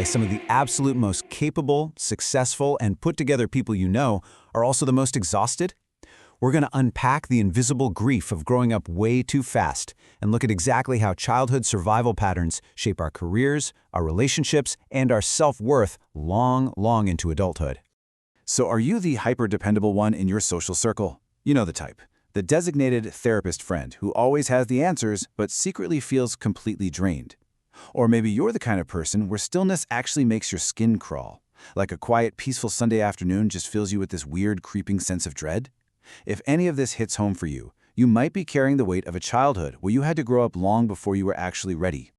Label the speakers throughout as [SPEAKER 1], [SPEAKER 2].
[SPEAKER 1] some of the absolute most capable, successful, and put-together people you know are also the most exhausted? We're going to unpack the invisible grief of growing up way too fast and look at exactly how childhood survival patterns shape our careers, our relationships, and our self-worth long into adulthood. So are you the hyper-dependable one in your social circle? You know the type. The designated therapist friend who always has the answers but secretly feels completely drained. Or maybe you're the kind of person where stillness actually makes your skin crawl, like a quiet, peaceful Sunday afternoon just fills you with this weird, creeping sense of dread. If any of this hits home for you, you might be carrying the weight of a childhood where you had to grow up long before you were actually ready.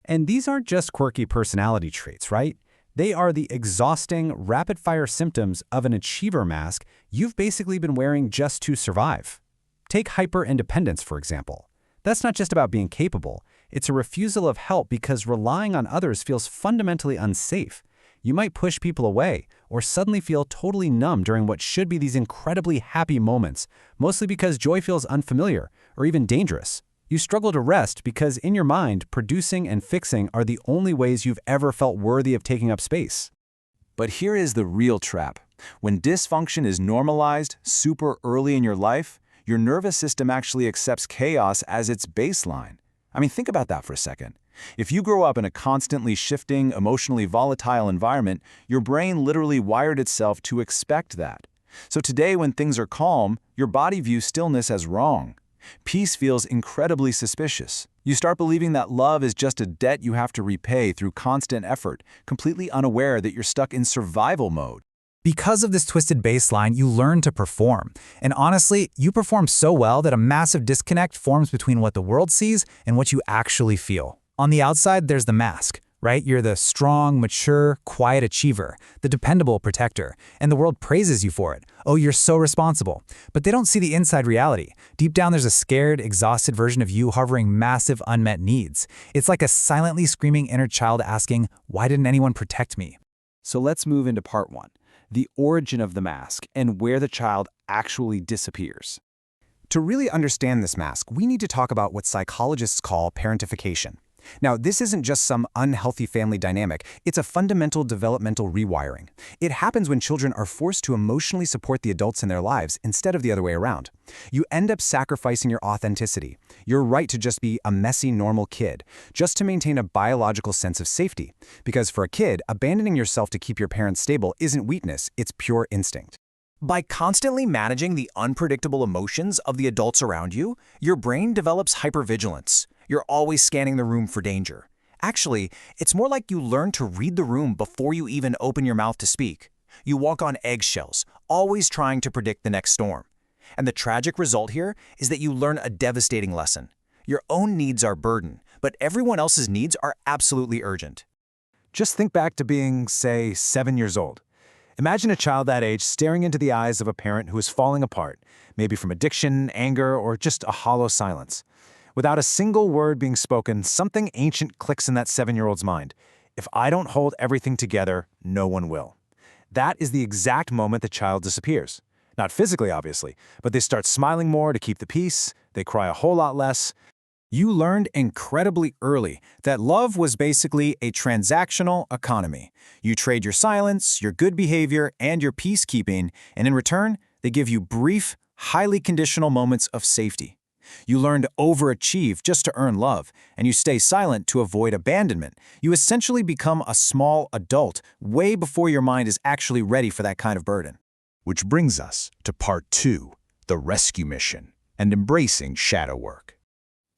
[SPEAKER 2] And these aren't just quirky personality traits, right? They are the exhausting, rapid-fire symptoms of an achiever mask you've basically been wearing just to survive. Take hyper-independence, for example. That's not just about being capable. It's a refusal of help because relying on others feels fundamentally unsafe. You might push people away or suddenly feel totally numb during what should be these incredibly happy moments, mostly because joy feels unfamiliar or even dangerous. You struggle to rest because in your mind, producing and fixing are the only ways you've ever felt worthy of taking up space.
[SPEAKER 1] But here is the real trap. When dysfunction is normalized super early in your life, your nervous system actually accepts chaos as its baseline. I mean, think about that for a second. If you grow up in a constantly shifting, emotionally volatile environment, your brain literally wired itself to expect that. So today, when things are calm, your body views stillness as wrong. Peace feels incredibly suspicious. You start believing that love is just a debt you have to repay through constant effort, completely unaware that you're stuck in survival mode.
[SPEAKER 3] Because of this twisted baseline, you learn to perform. And honestly, you perform so well that a massive disconnect forms between what the world sees and what you actually feel. On the outside, there's the mask, right? You're the strong, mature, quiet achiever, the dependable protector, and the world praises you for it. Oh, you're so responsible. But they don't see the inside reality. Deep down, there's a scared, exhausted version of you harboring massive unmet needs. It's like a silently screaming inner child asking, why didn't anyone protect me?
[SPEAKER 1] So let's move into part one, the origin of the mask and where the child actually disappears.
[SPEAKER 3] To really understand this mask, we need to talk about what psychologists call parentification. Now, this isn't just some unhealthy family dynamic, it's a fundamental developmental rewiring. It happens when children are forced to emotionally support the adults in their lives instead of the other way around. You end up sacrificing your authenticity, your right to just be a messy, normal kid, just to maintain a biological sense of safety. Because for a kid, abandoning yourself to keep your parents stable isn't weakness, it's pure instinct.
[SPEAKER 4] By constantly managing the unpredictable emotions of the adults around you, your brain develops hypervigilance. You're always scanning the room for danger. Actually, it's more like you learn to read the room before you even open your mouth to speak. You walk on eggshells, always trying to predict the next storm. And the tragic result here is that you learn a devastating lesson. Your own needs are burden, but everyone else's needs are absolutely urgent.
[SPEAKER 1] Just think back to being, say, 7 years old. Imagine a child that age staring into the eyes of a parent who is falling apart, maybe from addiction, anger, or just a hollow silence. Without a single word being spoken, something ancient clicks in that 7-year-old's mind. If I don't hold everything together, no one will. That is the exact moment the child disappears. Not physically, obviously, but they start smiling more to keep the peace, they cry a whole lot less. You learned incredibly early that love was basically a transactional economy. You trade your silence, your good behavior, and your peacekeeping, and in return, they give you brief, highly conditional moments of safety. You learn to overachieve just to earn love, and you stay silent to avoid abandonment. You essentially become a small adult way before your mind is actually ready for that kind of burden.
[SPEAKER 5] Which brings us to part 2, the rescue mission, and embracing shadow work.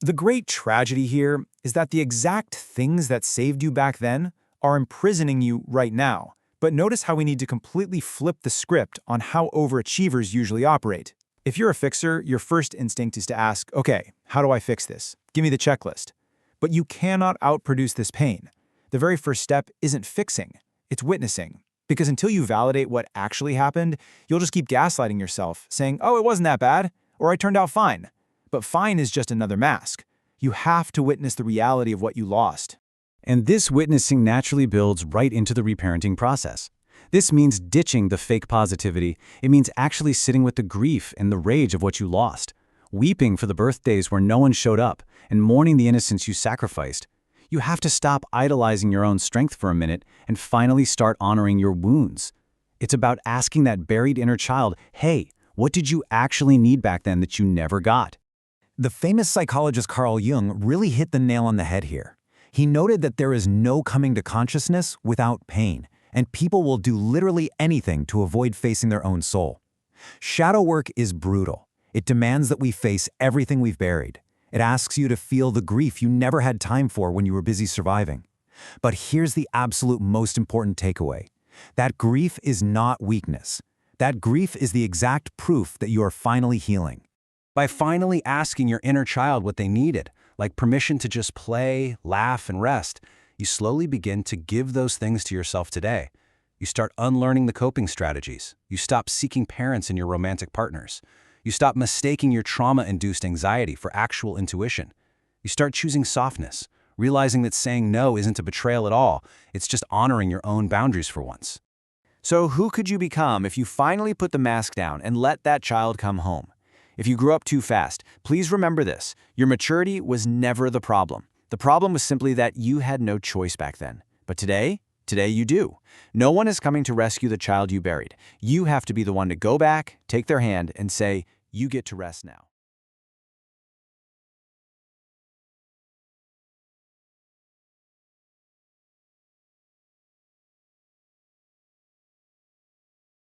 [SPEAKER 3] The great tragedy here is that the exact things that saved you back then are imprisoning you right now. But notice how we need to completely flip the script on how overachievers usually operate. If you're a fixer, your first instinct is to ask, okay, how do I fix this? Give me the checklist. But you cannot outproduce this pain. The very first step isn't fixing, it's witnessing. Because until you validate what actually happened, you'll just keep gaslighting yourself, saying, oh, it wasn't that bad, or I turned out fine. But fine is just another mask. You have to witness the reality of what you lost.
[SPEAKER 2] And this witnessing naturally builds right into the reparenting process. This means ditching the fake positivity. It means actually sitting with the grief and the rage of what you lost, weeping for the birthdays where no one showed up, and mourning the innocence you sacrificed. You have to stop idolizing your own strength for a minute and finally start honoring your wounds. It's about asking that buried inner child, hey, what did you actually need back then that you never got?
[SPEAKER 1] The famous psychologist Carl Jung really hit the nail on the head here. He noted that there is no coming to consciousness without pain, and people will do literally anything to avoid facing their own soul. Shadow work is brutal. It demands that we face everything we've buried. It asks you to feel the grief you never had time for when you were busy surviving. But here's the absolute most important takeaway. That grief is not weakness. That grief is the exact proof that you are finally healing.
[SPEAKER 4] By finally asking your inner child what they needed, like permission to just play, laugh, and rest, you slowly begin to give those things to yourself today. You start unlearning the coping strategies. You stop seeking parents in your romantic partners. You stop mistaking your trauma-induced anxiety for actual intuition. You start choosing softness, realizing that saying no isn't a betrayal at all. It's just honoring your own boundaries for once.
[SPEAKER 3] So who could you become if you finally put the mask down and let that child come home? If you grew up too fast, please remember this. Your maturity was never the problem. The problem was simply that you had no choice back then. But today you do. No one is coming to rescue the child you buried. You have to be the one to go back, take their hand, and say, you get to rest now.